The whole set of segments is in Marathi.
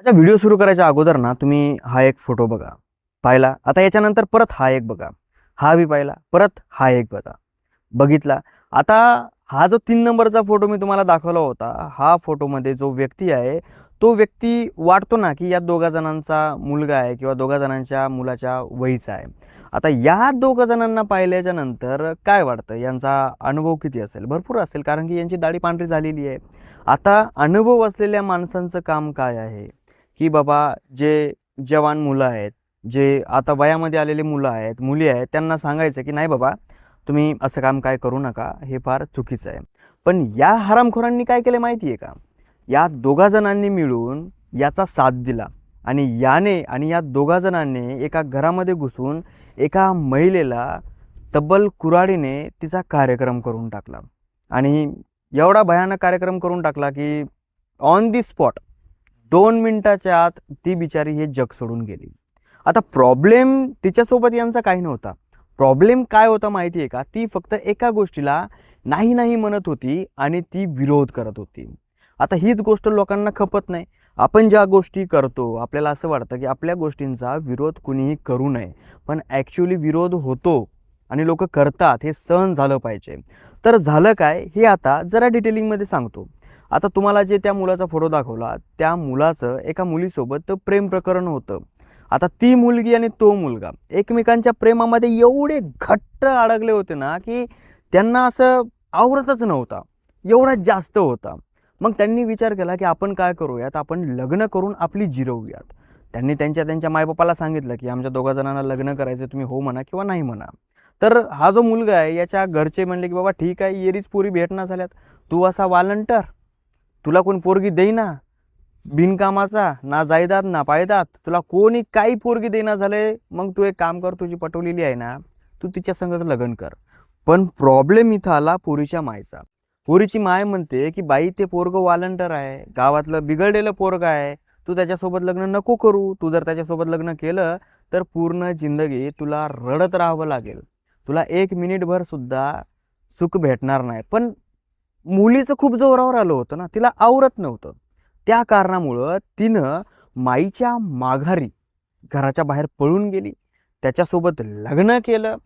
आता व्हिडिओ सुरू करायच्या अगोदर ना तुम्ही हा एक फोटो बघा, पाहिला. आता याच्यानंतर परत हा एक बघा, हा बी पाहिला, परत हा एक बघा, बघितला. आता हा जो 3 नंबरचा फोटो मी तुम्हाला दाखवला होता, हा फोटोमध्ये जो व्यक्ती आहे तो व्यक्ती वाटतो ना की या दोघा जणांचा मुलगा आहे किंवा दोघा जणांच्या मुलाच्या वयीचा आहे. आता या दोघा जणांना पाहिल्याच्या नंतर काय वाटतं, यांचा अनुभव किती असेल? भरपूर असेल, कारण की यांची दाढी पांढरी झालेली आहे. आता अनुभव असलेल्या माणसांचं काम काय आहे की बाबा जे जवान मुलं आहेत, जे आता वयामध्ये आलेले मुलं आहेत, मुली आहेत, त्यांना सांगायचं की नाही बाबा तुम्ही असं काम काय करू नका, हे फार चुकीचं आहे. पण या हरामखोरांनी काय केलं माहिती आहे का? या दोघा जणांनी मिळून याचा साथ दिला आणि याने आणि या दोघा जणांनी एका घरामध्ये घुसून एका महिलेला तब्बल कुऱ्हाडीने तिचा कार्यक्रम करून टाकला. आणि एवढा भयानक कार्यक्रम करून टाकला की ऑन दी स्पॉट 2 मिनिटाच्या आत ती बिचारी हे जग सोडून गेली. आता प्रॉब्लेम तिच्यासोबत यांचा काही नव्हता. प्रॉब्लेम काय होता माहिती आहे का? ती फक्त एका गोष्टीला नाही नाही म्हणत होती आणि ती विरोध करत होती. आता हीच गोष्ट लोकांना खपत नाही. आपण ज्या गोष्टी करतो आपल्याला असं वाटतं की आपल्या गोष्टींचा विरोध कुणीही करू नये, पण ॲक्च्युअली विरोध होतो आणि लोक करतात, हे सहन झालं पाहिजे. तर झालं काय हे आता जरा डिटेलिंगमध्ये सांगतो. आता तुम्हाला जे त्या मुलाचा फोटो दाखवला, त्या मुलाचं एका मुलीसोबत प्रेम प्रकरण होतं. आता ती मुलगी आणि तो मुलगा एकमेकांच्या प्रेमामध्ये एवढे घट्ट अडकले होते ना की त्यांना असं आवरतच नव्हता, एवढा जास्त होता. मग त्यांनी विचार केला की आपण काय करूयात, आपण लग्न करून आपली जिरवूयात. त्यांनी त्यांच्या मायबापाला सांगितलं की आमच्या दोघा जणांना लग्न करायचं, तुम्ही हो म्हणा किंवा नाही म्हणा. तर हा जो मुलगा आहे याच्या घरचे म्हणले की बाबा ठीक आहे, येरीच पोरी भेटना झाल्यात, तू असा वालंटर, तुला कोण पोरगी देईना, बिनकामाचा, ना जायदाद ना पायदात, तुला कोणी काही पोरगी देईना झाले, मग तू एक काम कर, तुझी पटवलेली आहे ना, तू तिच्या संगच लग्न कर. पण प्रॉब्लेम इथं आला पोरीच्या मायचा. पोरीची माय म्हणते की बाई ते पोरगं वालंटर आहे, गावातलं बिघडलेलं पोरगं आहे, तू त्याच्यासोबत लग्न नको करू. तू जर त्याच्यासोबत लग्न केलं तर पूर्ण जिंदगी तुला रडत राहावं लागेल, तुला 1 मिनिटभर सुद्धा सुख भेटणार नाही. पण मुलीचं खूप जोरावर आलं होतं ना, तिला आवरत नव्हतं. त्या कारणामुळं तिनं माईच्या माघारी घराच्या बाहेर पळून गेली, त्याच्यासोबत लग्न केलं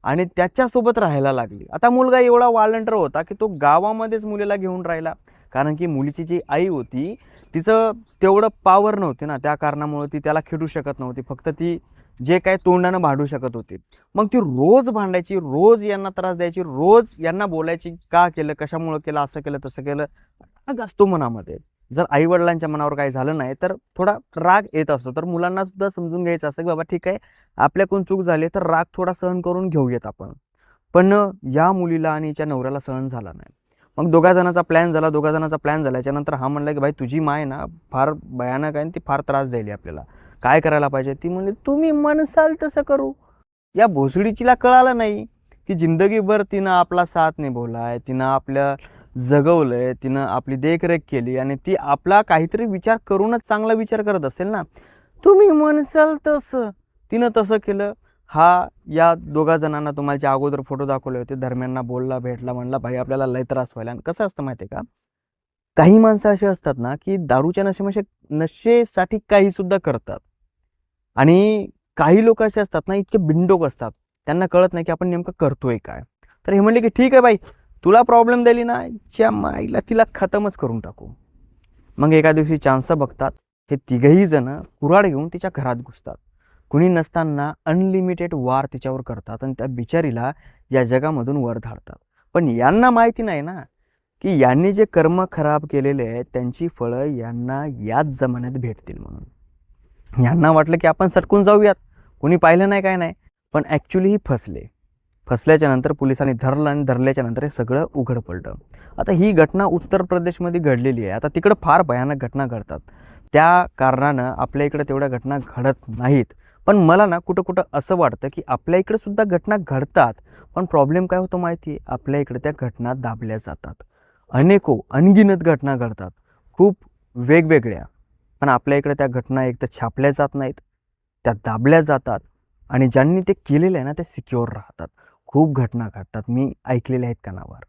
आणि त्याच्यासोबत राहायला लागली. आता मुलगा एवढा वालंटर होता की तो गावामध्येच मुलीला घेऊन राहिला, कारण की मुलीची जी आई होती तिचं तेवढं पॉवर नव्हती ना, त्या कारणामुळे ती त्याला खेळू शकत नव्हती. फक्त ती जे काय तोंडानं भांडू शकत होती. मग ती रोज भांडायची, रोज यांना त्रास द्यायची, रोज यांना बोलायची, का केलं, कशामुळं केलं, असं केलं तसं केलं. राग असतो मनामध्ये. जर आईवडिलांच्या मनावर काही झालं नाही तर थोडा राग येत असतो. तर मुलांना सुद्धा समजून घ्यायचं असतं की बाबा ठीक आहे, आपल्याकडून चूक झाली तर राग थोडा सहन करून घेऊयात आपण. पण या मुलीला आणि हिच्या नवऱ्याला सहन झाला नाही. मग दोघा जणांचा प्लॅन झाला. याच्यानंतर हा म्हणला की भाई तुझी माय ना फार भयानक आहे आणि ती फार त्रास द्यायली आपल्याला, काय करायला पाहिजे? ती म्हणली तुम्ही म्हणसाल तसं करू. या भोसडीचीला कळालं नाही की जिंदगीभर तिनं आपला साथ निभवलाय, तिनं आपल्या जगवलंय, तिनं आपली देखरेख केली आणि ती आपला काहीतरी विचार करूनच चांगला विचार करत असेल ना. तुम्ही म्हणसाल तसं, तिनं तसं केलं. हा या दोघा जणांना तुम्हाला जे अगोदर फोटो दाखवले होते दरम्यानना बोलला, भेटला, म्हणला भाई आपल्याला लय त्रास व्हायला. आणि कसं असतं माहिती आहे का, काही माणसं अशी असतात ना की दारूच्या नशेसाठी काही सुद्धा करतात. आणि काही लोक असे असतात ना, इतके बिंडोक असतात, त्यांना कळत नाही की आपण नेमकं करतोय काय. तर हे म्हणले की ठीक आहे बाई, तुला प्रॉब्लेम दिली ना, च्या माईला तिला खतमच करून टाकू. मग एका दिवशी चान्स बघतात, हे तिघही जण कुऱ्हाड घेऊन तिच्या घरात घुसतात. कुणी नसताना अनलिमिटेड वार तिच्यावर करतात आणि त्या बिचारीला या जगामधून वर धाडतात. पण यांना माहिती नाही ना की यांनी जे कर्म खराब केलेले आहेत त्यांची फळं यांना याच जमान्यात भेटतील म्हणून. यांना वाटलं की आपण सटकून जाऊयात, कोणी पाहिलं नाही काय नाही. पण ॲक्च्युली फसले. फसल्याच्या नंतर पोलिसांनी धरलं आणि धरल्याच्या नंतर हे सगळं उघड पडलं. आता ही घटना उत्तर प्रदेशमध्ये घडलेली आहे. आता तिकडं फार भयानक घटना घडतात, त्या कारणानं आपल्या इकडे तेवढ्या घटना घडत नाहीत. पण मला ना कुठं कुठं असं वाटतं की आपल्या इकडे सुद्धा घटना घडतात, पण प्रॉब्लेम काय होतो माहिती आहे, आपल्या इकडे त्या घटना दाबल्या जातात. अनगिनत घटना घडतात, खूप वेगवेगळ्या, पण आपल्या इकडे त्या घटना एक तर छापल्या जात नाहीत, त्या दाबल्या जातात आणि ज्यांनी ते केलेलं आहे ना ते सिक्युअर राहतात. खूप घटना घडतात, मी ऐकलेल्या आहेत कानावर.